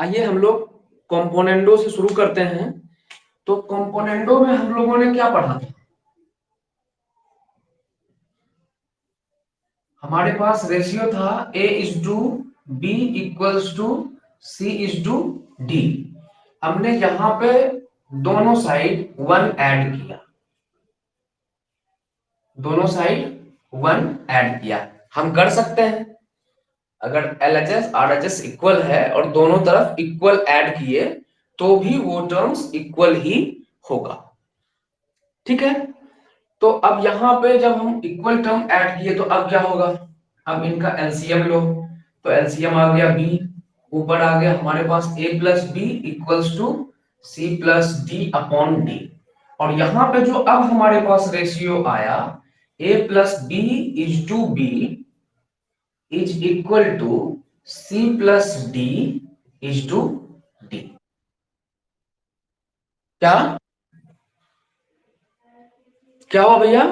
आइए हम लोग कंपोनेंडो से शुरू करते हैं। तो कंपोनेंडो में हम लोगों ने क्या पढ़ा था? हमारे पास रेशियो था A:B इक्वल्स टू C:D। हमने यहां पे दोनों साइड 1 ऐड किया, दोनों साइड 1 ऐड किया। हम कर सकते हैं, अगर LHS RHS इक्वल है और दोनों तरफ इक्वल ऐड किए तो भी वो टर्म्स इक्वल ही होगा। ठीक है, तो अब यहां पे जब हम इक्वल टर्म ऐड किए तो अब क्या होगा? अब इनका एलसीएम लो, तो एलसीएम आ गया b, ऊपर आ गया हमारे पास A+B इक्वल्स टू C+D/D। और यहां पे जो अब हमारे पास रेशियो आया A+B is to B is equal to C+D is to D। क्या क्या हुआ भैया?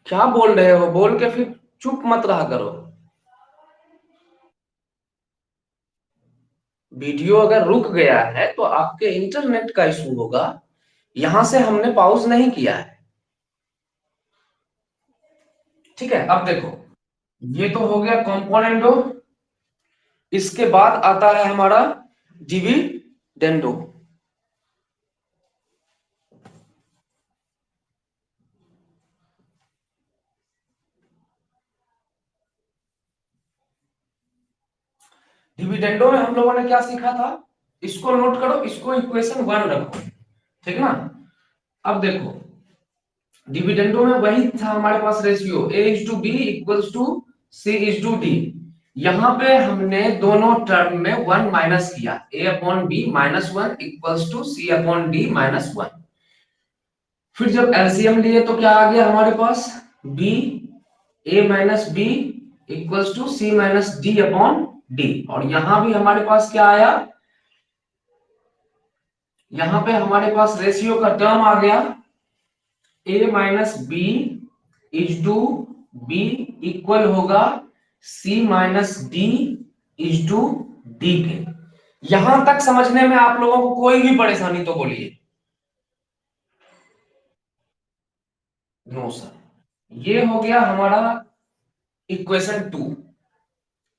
क्या बोल रहे हो? बोल के फिर चुप मत रहा करो। वीडियो अगर रुक गया है तो आपके इंटरनेट का इशू होगा, यहां से हमने पॉज नहीं किया है। ठीक है, अब देखो, ये तो हो गया कंपोनेंडो। इसके बाद आता है हमारा डिविडेंडो। डिविडेंडो में हम लोगों ने क्या सीखा था? इसको नोट करो, इसको इक्वेशन 1 रखो, ठीक ना। अब देखो, डिविडेंडो में वही था हमारे पास ratio A:B equals to C:D। यहां पे हमने दोनों टर्म में 1 माइनस किया, A/B -1 इक्वल्स टू C/D -1। फिर जब एलसीएम लिए तो क्या आ गया हमारे पास? B A-B equals to C-D/D। और यहां भी हमारे पास क्या आया? यहां पे हमारे पास रेशियो का टर्म आ गया A-B is to B equal होगा C-D इज टू D के। यहां तक समझने में आप लोगों को कोई भी परेशानी तो बोलिए। नो सर, ये हो गया हमारा इक्वेशन 2।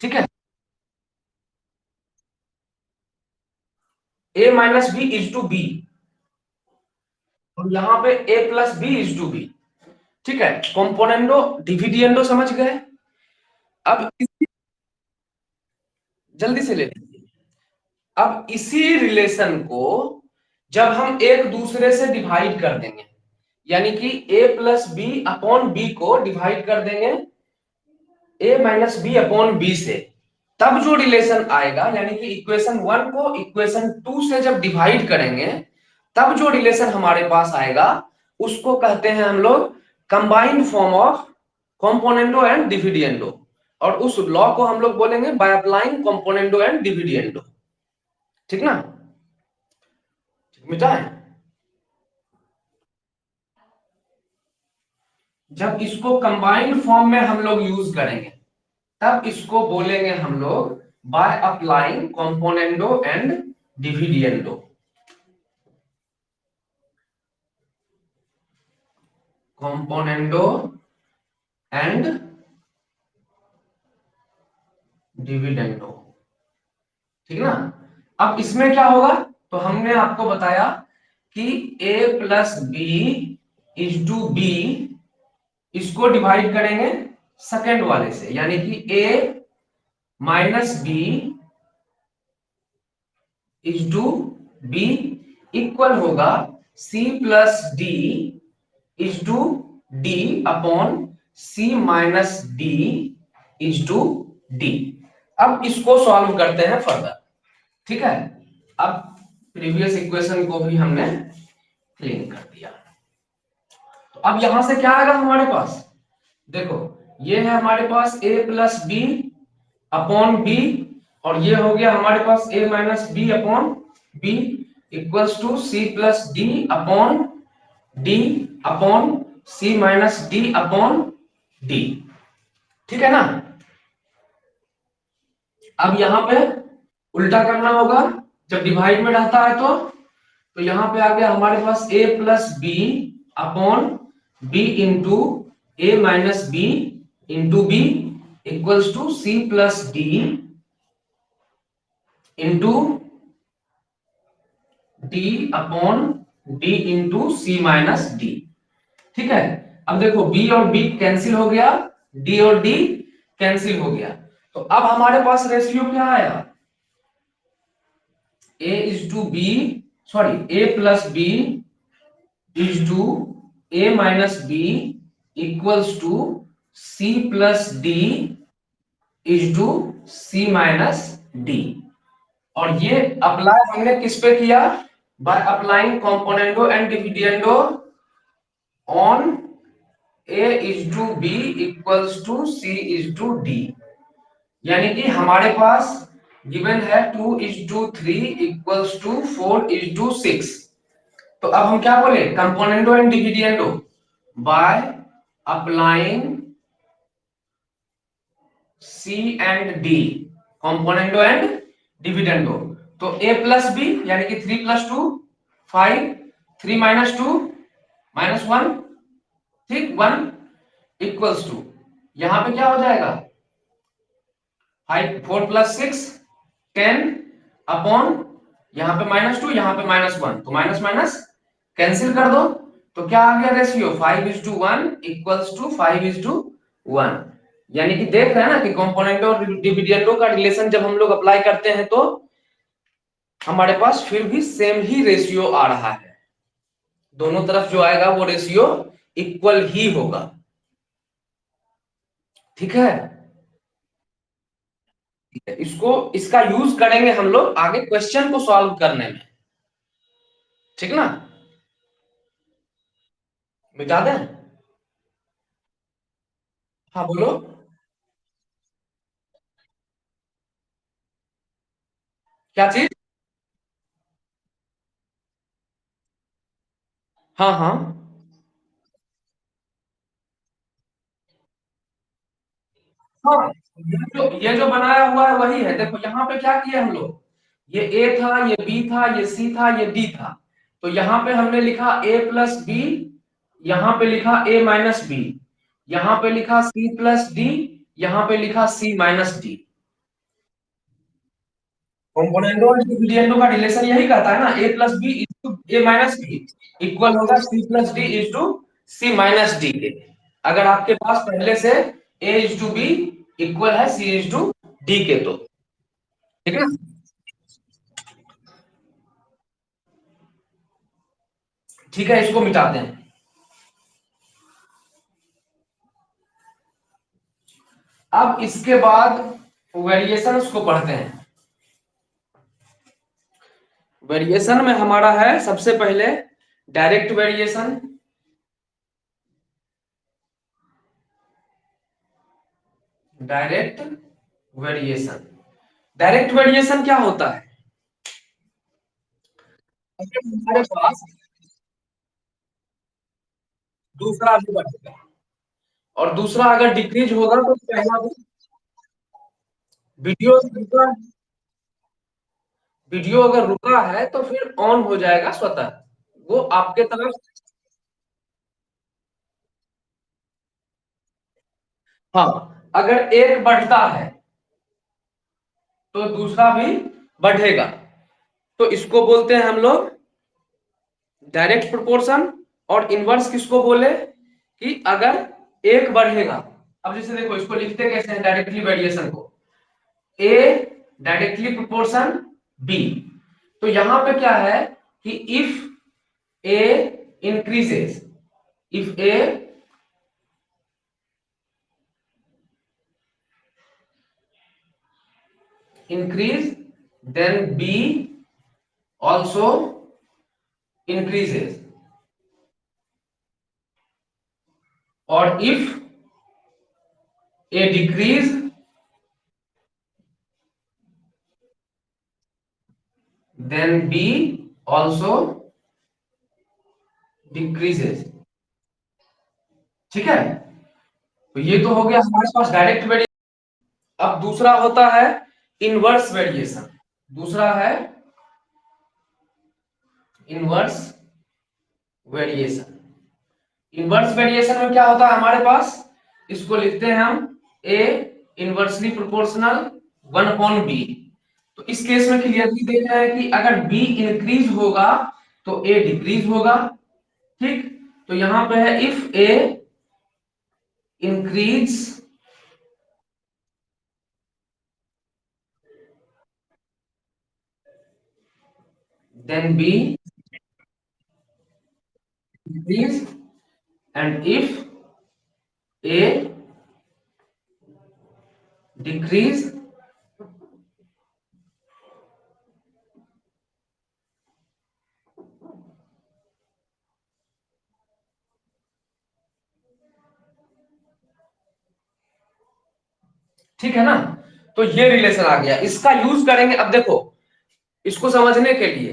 ठीक है, A-B इज टू B और यहां पे A+B इज टू B। ठीक है, कंपोनेंडो डिविडेंडो समझ गए। अब जल्दी से ले लीजिए। अब इसी रिलेशन को जब हम एक दूसरे से डिवाइड कर देंगे, यानी कि A+B/B को डिवाइड कर देंगे A-B/B से, तब जो रिलेशन आएगा, यानी कि इक्वेशन 1 को इक्वेशन 2 से जब डिवाइड करेंगे तब जो रिलेशन हमारे पास आएगा उसको कहते हैं हम लोग combined form of componendo and dividendo. और उस लॉ को हम लोग बोलेंगे bye applying componendo and dividendo. ठीक ना, मिटा है। जब इसको कंबाइंड फॉर्म में हम लोग यूज करेंगे तब इसको बोलेंगे हम लोग bye applying componendo and dividendo. Componendo and dividendo, ठीक ना। अब इसमें क्या होगा? तो हमने आपको बताया कि A+B इज टू B, इसको डिवाइड करेंगे सेकेंड वाले से, यानी कि A-B is to B equal होगा C+D is to D/C-D is to D। अब इसको सॉल्व करते हैं फर्दर। ठीक है, अब प्रीवियस इक्वेशन को भी हमने क्लीन कर दिया। तो अब यहां से क्या आएगा हमारे पास? देखो, ये है हमारे पास A+B/B और ये हो गया हमारे पास A-B/B इक्वल्स टू C+D/D/C-D। ठीक है ना। अब यहाँ पे उल्टा करना होगा, जब डिवाइड में रहता है तो यहाँ पे आ गया हमारे पास a plus b upon b into a minus b into b equals to c plus d into d upon d into c minus d. ठीक है, अब देखो b और b कैंसिल हो गया, d और d कैंसिल हो गया, तो अब हमारे पास रेशियो क्या आया, a is to b, sorry a plus b is to a minus b equals to c plus d is to c minus d. और ये अप्लाई हमने किस पे किया, by applying componendo and dividendo on a is to b equals to c is to d। यानी कि हमारे पास गिवन है 2 is to 3 equals to 4 is to 6। तो अब हम क्या बोले, componendo and dividendo by applying C and D, componendo and dividendo. तो a प्लस बी यानी कि 3 प्लस 2 5, 3 माइनस 2 माइनस 1, ठीक 1 इक्वल्स टू, यहां पे क्या हो जाएगा 5, 4 प्लस 6 10 अपॉन यहाँ पे माइनस 2 यहाँ पे माइनस 1, तो माइनस माइनस कैंसिल कर दो, तो क्या आ गया ratio 5 is to 1 equals to 5 is to 1। यानी कि देख रहे हैं ना कि कंपोनेंटो और डिविडेंडो का रिलेशन जब हम लोग अप्लाई करते हैं तो हमारे पास फिर भी सेम ही रेशियो आ रहा है, दोनों तरफ जो आएगा वो रेशियो इक्वल ही होगा। ठीक है, इसको इसका यूज करेंगे हम लोग आगे क्वेश्चन को सॉल्व करने में, ठीक ना, मिटा दें। हाँ बोलो, क्या चीज। हाँ हाँ हाँ, ये जो बनाया हुआ है वही है, देखो यहाँ पे क्या किया हम लोग, ये ए था, ये बी था, ये सी था, ये डी था, तो यहाँ पे हमने लिखा a प्लस बी, यहाँ पे लिखा a माइनस बी, यहाँ पे लिखा c प्लस डी, यहाँ पे लिखा c माइनस डी। कंपोनेंटो और डिविडेंडो का रिलेशन यही कहता है ना, a plus b is to a minus b equal होगा c plus d is to c minus d के। अगर आपके पास पहले से a is to b equal है c इज टू d के, तो ठीक है, ठीक है, इसको मिटाते हैं। अब इसके बाद वेरिएशंस को पढ़ते हैं। वेरिएशन में हमारा है सबसे पहले direct variation, direct variation. Direct variation क्या होता है, अगर हमारे पास दूसरा भी बढ़ेगा और दूसरा अगर डिक्रीज होगा तो पहला भी, वीडियो रुका, वीडियो अगर रुका है तो फिर ऑन हो जाएगा स्वतः, वो आपके तरफ। हाँ, अगर एक बढ़ता है तो दूसरा भी बढ़ेगा, तो इसको बोलते हैं हम लोग डायरेक्ट प्रोपोर्शन। और इनवर्स किसको बोले, कि अगर एक बढ़ेगा, अब जैसे देखो इसको लिखते कैसे हैं डायरेक्टली वेरिएशन को, ए डायरेक्टली प्रोपोर्शन बी। तो यहां पे क्या है कि if A increases, if A increase then b also increases, or if a decrease then b also decreases। ठीक है, तो ये तो हो गया हमारे पास डायरेक्ट वेरिएशन। अब दूसरा होता है इनवर्स वेरिएशन, दूसरा है इनवर्स वेरिएशन। इनवर्स वेरिएशन में क्या होता है हमारे पास, इसको लिखते हैं हम ए इनवर्सली प्रोपोर्शनल 1/b। तो इस केस में क्लियरली देख रहे हैं कि अगर b इंक्रीज होगा तो a डिक्रीज होगा, ठीक। तो यहां पे है if a increase then b increase and if a decrease ठीक है ना। तो ये रिलेशन आ गया, इसका यूज करेंगे। अब देखो इसको समझने के लिए,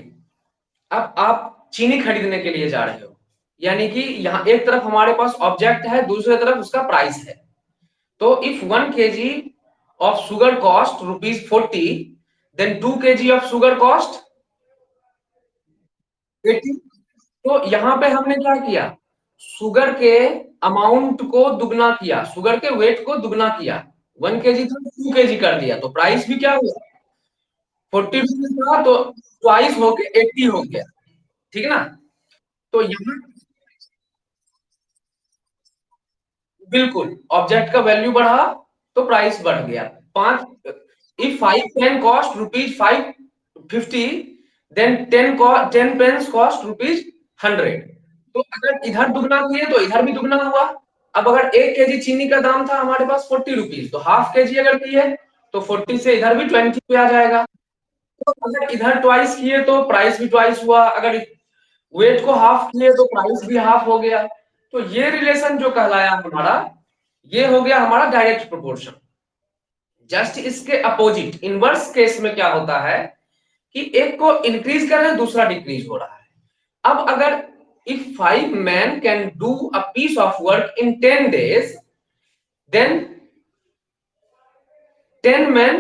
अब आप चीनी खरीदने के लिए जा रहे हो, यानी कि यहाँ एक तरफ हमारे पास ऑब्जेक्ट है, दूसरी तरफ उसका प्राइस है। तो if 1 kg of sugar cost ₹40, then 2 kg of sugar cost 80। तो यहाँ पे हमने क्या किया, शुगर के अमाउंट को दुगना किया, शुगर के वेट को दुगना किया। 1 kg था 2 kg कर दिया, तो प्राइस भी क्या हुआ, 40 रुपीज था तो ट्वाइस होके 80 हो गया, ठीक है ना। तो यहाँ बिल्कुल ऑब्जेक्ट का वैल्यू बढ़ा तो प्राइस बढ़ गया। 5 if 5 pen cost ₹550, then 10 pens cost ₹100। तो अगर इधर दुगना किए तो इधर भी दुगना हुआ। अब अगर 1 kg चीनी का दाम था हमारे पास ₹40, तो हाफ kg अगर किए तो 40 से इधर भी 20 पे आ जाएगा। तो अगर इधर ट्वाइस किए तो प्राइस भी ट्वाइस हुआ, अगर वेट को हाफ किए तो प्राइस भी हाफ हो गया। तो ये रिलेशन जो कहलाया हमारा, ये हो गया हमारा डायरेक्ट प्रोपोर्शन। जस्ट इसके अपोजिट इनवर्स केस में क्या होता है कि एक को इंक्रीज कर रहे हैं, दूसरा डिक्रीज हो रहा है। अब अगर if 5 men can do a piece of work in 10 days, then 10 men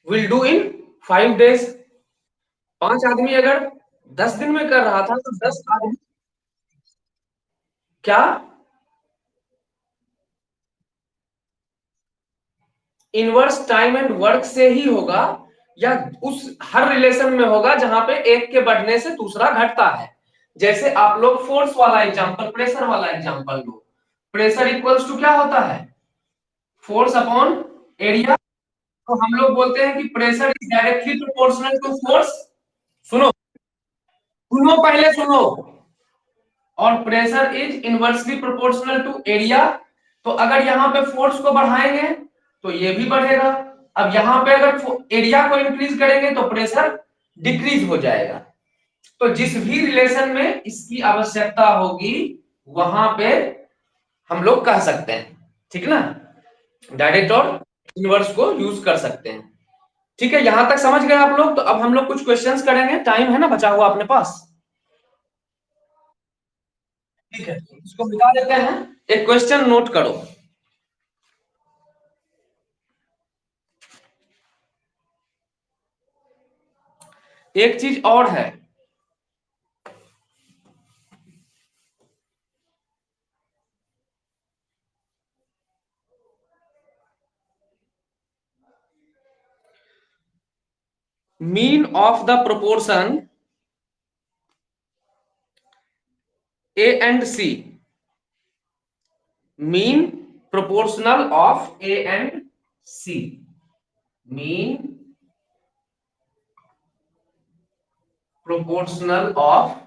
will do in 5 days। 5 आदमी अगर 10 दिन में कर रहा था तो 10 आदमी क्या इनवर्स टाइम एंड वर्क से ही होगा, या उस हर रिलेशन में होगा जहां पे एक के बढ़ने से दूसरा घटता है। जैसे आप लोग फोर्स वाला एग्जांपल, प्रेशर वाला एग्जांपल लो, प्रेशर इक्वल्स टू क्या होता है, फोर्स अपॉन एरिया। तो हम लोग बोलते हैं कि pressure is directly proportional to force. सुनो सुनो पहले सुनो, और pressure is inversely proportional to area. तो अगर यहाँ पे फोर्स को बढ़ाएंगे तो ये भी बढ़ेगा। अब यहाँ पे अगर एरिया को इंक्रीज करेंगे तो प्रेशर डिक्रीज हो जाएगा। तो जिस भी रिलेशन में इसकी आवश्यकता होगी वहां पे हम लोग कह सकते हैं, ठीक है ना, डायरेक्ट और इनवर्स को यूज कर सकते हैं। ठीक है, यहां तक समझ गए आप लोग। तो अब हम लोग कुछ क्वेश्चंस करेंगे, टाइम है ना बचा हुआ अपने पास। ठीक है, इसको मिटा देते हैं। एक क्वेश्चन नोट करो। एक चीज और है, mean of the proportion A and C, mean proportional of A and C, mean proportional of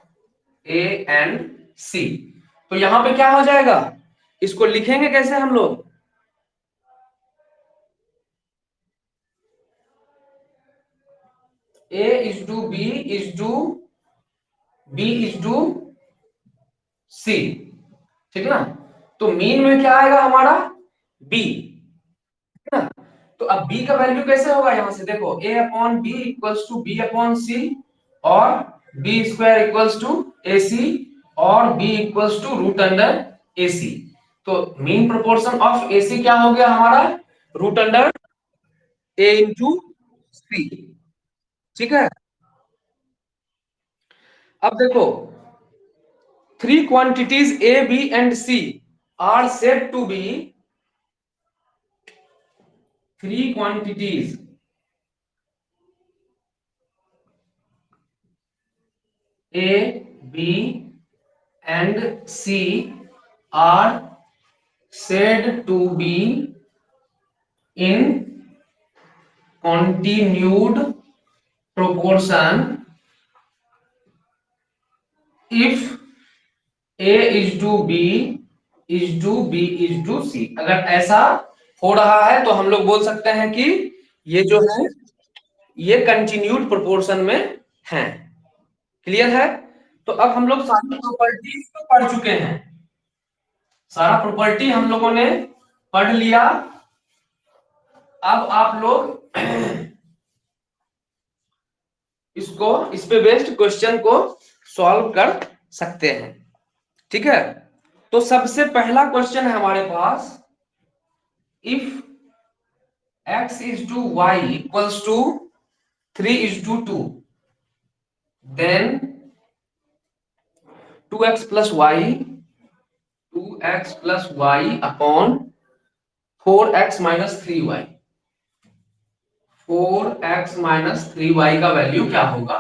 A and C. तो यहां पे क्या हो जाएगा, इसको लिखेंगे कैसे हम लोग, A is to B is to B is to C, ठीक ना। तो मीन में क्या आएगा हमारा, बी, है ना। तो अब बी का वैल्यू कैसे होगा, यहां से देखो A upon B equals to B upon C, और B square equals to A C, और B equals to root under A C. तो mean proportion of A C क्या हो गया हमारा, root under A into C. ठीक है, अब देखो, three quantities A B and C are said to be, three quantities A B and C are said to be in continued proportion if A is to B is to B is to C। अगर ऐसा हो रहा है तो हम लोग बोल सकते हैं कि ये जो है ये कंटिन्यूड प्रोपोर्शन में है। क्लियर है? तो अब हम लोग सारी प्रॉपर्टीज को पढ़ चुके हैं, सारा प्रॉपर्टी हम लोगों ने पढ़ लिया। अब आप लोग इसको, इस पे बेस्ड क्वेश्चन को सॉल्व कर सकते हैं। ठीक है, तो सबसे पहला क्वेश्चन है हमारे पास, if x is to y equals to 3 is to 2, then 2x plus y 2x plus y upon 4x minus 3y, 4x minus 3y का वैल्यू क्या होगा?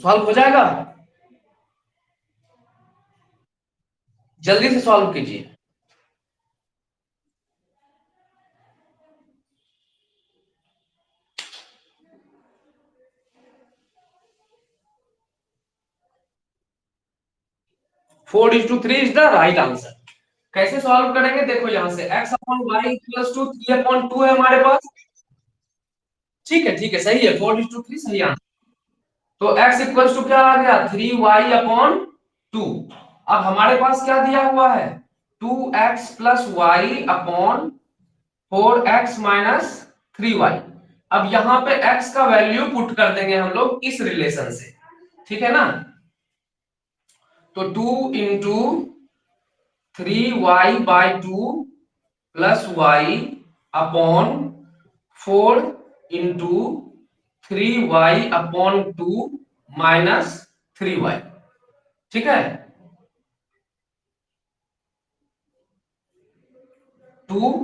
सॉल्व हो जाएगा? जल्दी से सॉल्व कीजिए। Four is to three is the right answer. कैसे solve करेंगे? देखो यहां से x upon y equals to 3 upon 2 है हमारे पास। ठीक है, सही है, 4 इज टू 3 सही आंसर। तो x इक्वल्स टू क्या आ गया? 3y upon 2। अब हमारे पास क्या दिया हुआ है? 2x plus Y upon 4x minus 3y। अब यहाँ पे x का वैल्यू पुट कर देंगे हम लोग इस रिलेशन से, ठीक है ना? तो 2 into 3y by 2 plus y upon 4 into 3y upon 2 minus 3y। ठीक है, 2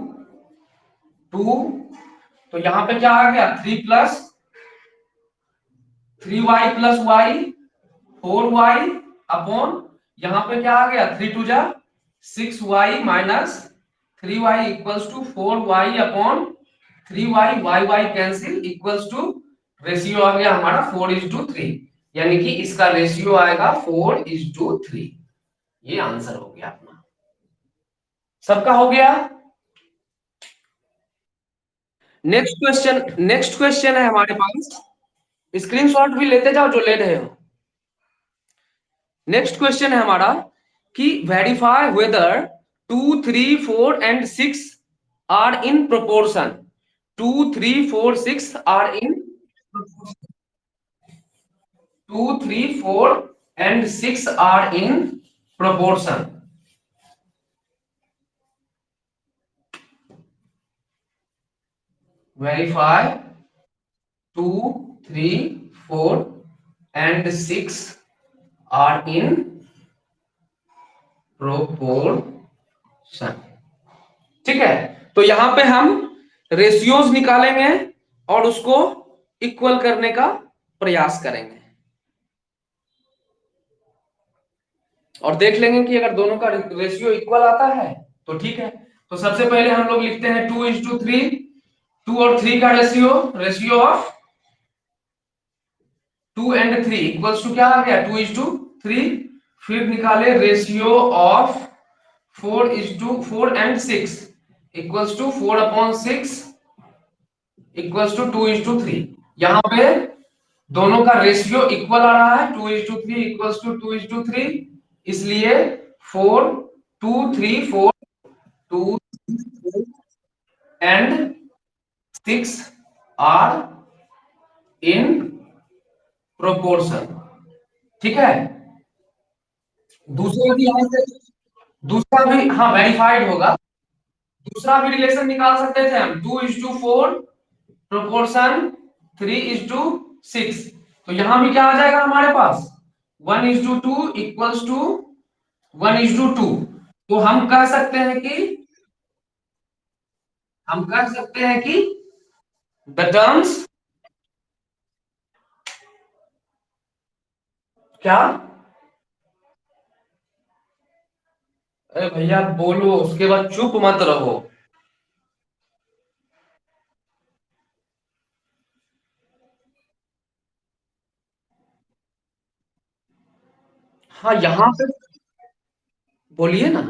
2, तो यहां पे क्या आ गया? 3 plus 3y plus y 4y upon, यहां पे क्या आ गया? 3 टू जा 6y minus 3y equals to 4y upon 3y, y cancel equals to, ratio आ गया हमारा 4:3, यानी कि इसका रेशियो आएगा 4:3। ये आंसर हो गया अपना, सबका हो गया। नेक्स्ट क्वेश्चन है हमारे पास, स्क्रीनशॉट भी लेते जाओ जो ले रहे हो। नेक्स्ट क्वेश्चन है हमारा कि verify whether 2 3 4 and 6 are in proportion. 2 3 4 6 are in 2 3 4 and 6 are in proportion। Verify 2 3 4 and 6 are in proportion। ठीक है, तो यहां पे हम रेशियोज निकालेंगे और उसको इक्वल करने का प्रयास करेंगे और देख लेंगे कि अगर दोनों का रेशियो इक्वल आता है तो ठीक है। तो सबसे पहले हम लोग लिखते हैं 2:3, 2 और 3 का ratio of 2 and 3 equals to क्या आ गया? 2:3। फिर निकाले ratio of 4 and 6 equals to 4/6 equals to 2:3। यहाँ पे दोनों का रेशियो इक्वल आ रहा है, 2:3 इक्वल्स टू 2:3, इसलिए 4 2 3 4 2 एंड 6 आर इन प्रोपोर्शन। ठीक है, दूसरे भी यहां से दूसरा भी हाँ वेरीफाइड होगा। दूसरा भी रिलेशन निकाल सकते थे हम, 2:4 प्रोपोर्शन 3:6। तो यहां भी क्या आ जाएगा हमारे पास, 1:2 इक्वल्स टू 1:2। तो हम कह सकते हैं कि द टर्म्स, क्या, अरे भैया बोलो उसके बाद चुप मत रहो। हाँ यहाँ पे बोलिए ना।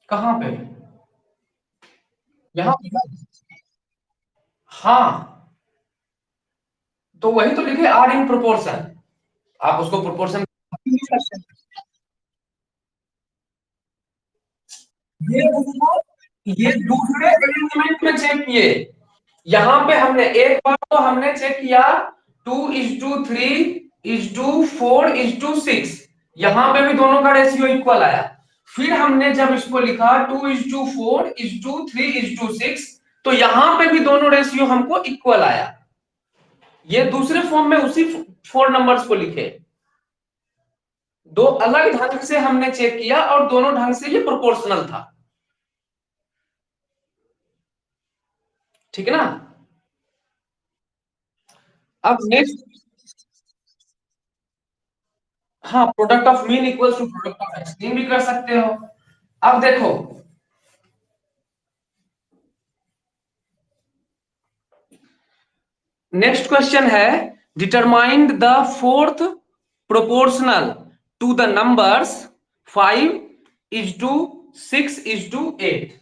कहाँ पे, यहाँ पे? हाँ तो वही तो लिखे आर इन प्रोपोर्शन, आप उसको प्रोपोर्शन ये दूसरे एलिमेंट में चेक किए। यहाँ पे हमने एक बार तो हमने चेक किया 2:3:4:6, यहाँ पे भी दोनों का रेशियो इक्वल आया। फिर हमने जब इसको लिखा 2:4:3:6, तो यहाँ पे भी दोनों रेशियो हमको इक्वल आया। ये दूसरे फॉर्म में उसी 4 नंबर्स को लिखे, दो अलग ढंग से हमने चेक किया और दोनों ढंग से ये प्रोपोर्शनल था। ठीक है ना। अब नेक्स्ट, हाँ product of mean equals to product of extreme भी कर सकते हो। अब देखो नेक्स्ट क्वेश्चन है, determined the fourth proportional to the numbers 5:6:8।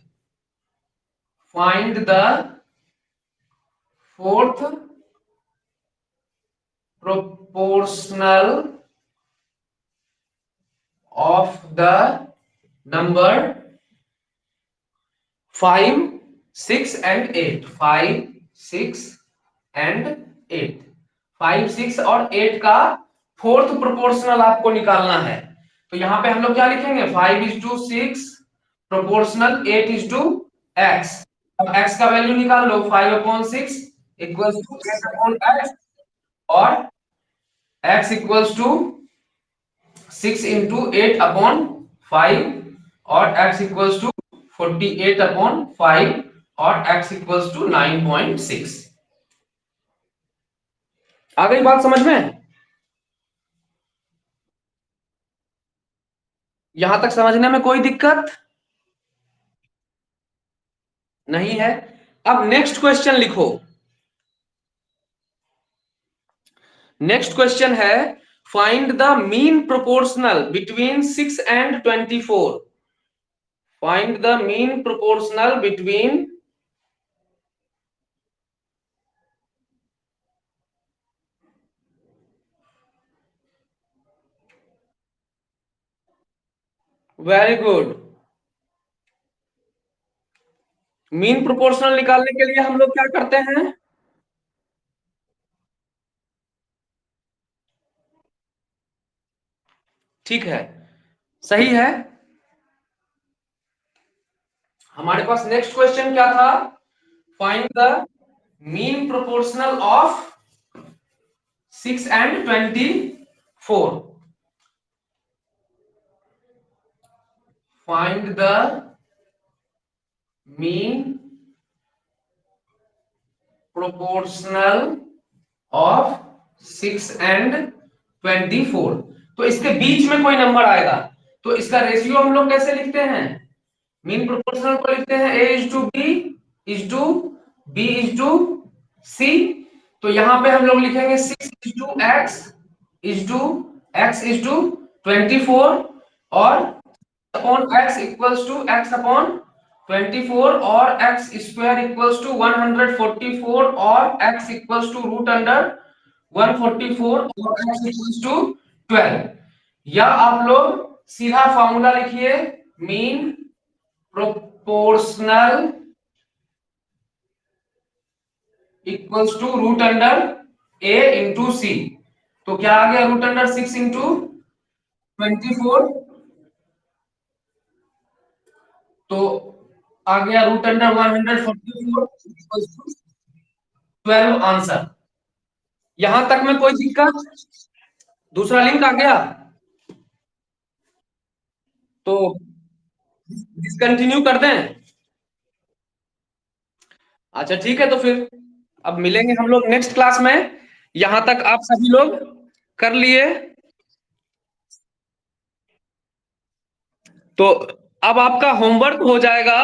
Find the fourth proportional of the number 5, 6 and 8। 5, 6 and 8, 5, 6 और 8 का फोर्थ प्रोपोर्शनल आपको निकालना है। तो यहां पे हम लोग क्या लिखेंगे, 5:6 प्रोपोर्शनल 8:x। अब x का वैल्यू निकाल लो, 5/6 इक्वल्स टू 8/x, और x इक्वल्स टू 6 × 8/5, और x इक्वल्स टू 48/5, और x इक्वल्स टू 9.6। आ गई बात समझ में? यहां तक समझने में कोई दिक्कत नहीं है। अब नेक्स्ट क्वेश्चन लिखो। नेक्स्ट क्वेश्चन है, find the mean proportional between 6 and 24। Find the mean proportional between very good. Mean proportional निकालने के लिए हम लोग क्या करते हैं, ठीक है, सही है। हमारे पास नेक्स्ट क्वेश्चन क्या था, find the mean proportional of 6 and 24। Find the mean proportional of 6 and 24। तो इसके बीच में कोई नंबर आएगा तो इसका रेशियो हम लोग कैसे लिखते हैं, मीन प्रोपोर्शनल को लिखते हैं A:B:B:C। तो यहां पे हम लोग लिखेंगे 6:x:24, और upon x equals to x/24, और x स्क्वायर इक्वल्स टू 144, और x इक्वल्स टू √144, और x इक्वल्स टू 12। या आप लोग सीधा फॉर्मूला लिखिए, mean proportional equals to √a × c। तो क्या आ गया, रूट अंडर 6 इंटू 24, तो आ गया रूट अंडर 144 12 आंसर। यहां तक में कोई दिक्कत? दूसरा लिंक आ गया तो डिसकंटिन्यू कर दें? अच्छा ठीक है, तो फिर अब मिलेंगे हम लोग नेक्स्ट क्लास में। यहां तक आप सभी लोग कर लिए, तो अब आपका होमवर्क हो जाएगा,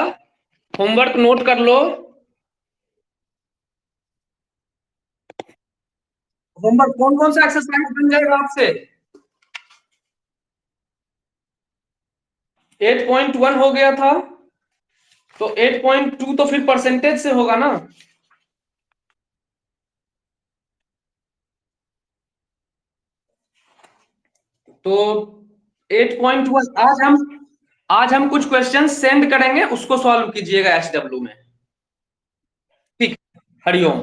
होमवर्क नोट कर लो। होमवर्क कौन कौन सा एक्सरसाइज बन जाएगा आपसे? 8.1 हो गया था, तो 8.2 तो फिर परसेंटेज से होगा ना। तो 8.1 आज हम कुछ क्वेश्चन सेंड करेंगे, उसको सॉल्व कीजिएगा HW में। ठीक, हरिओम।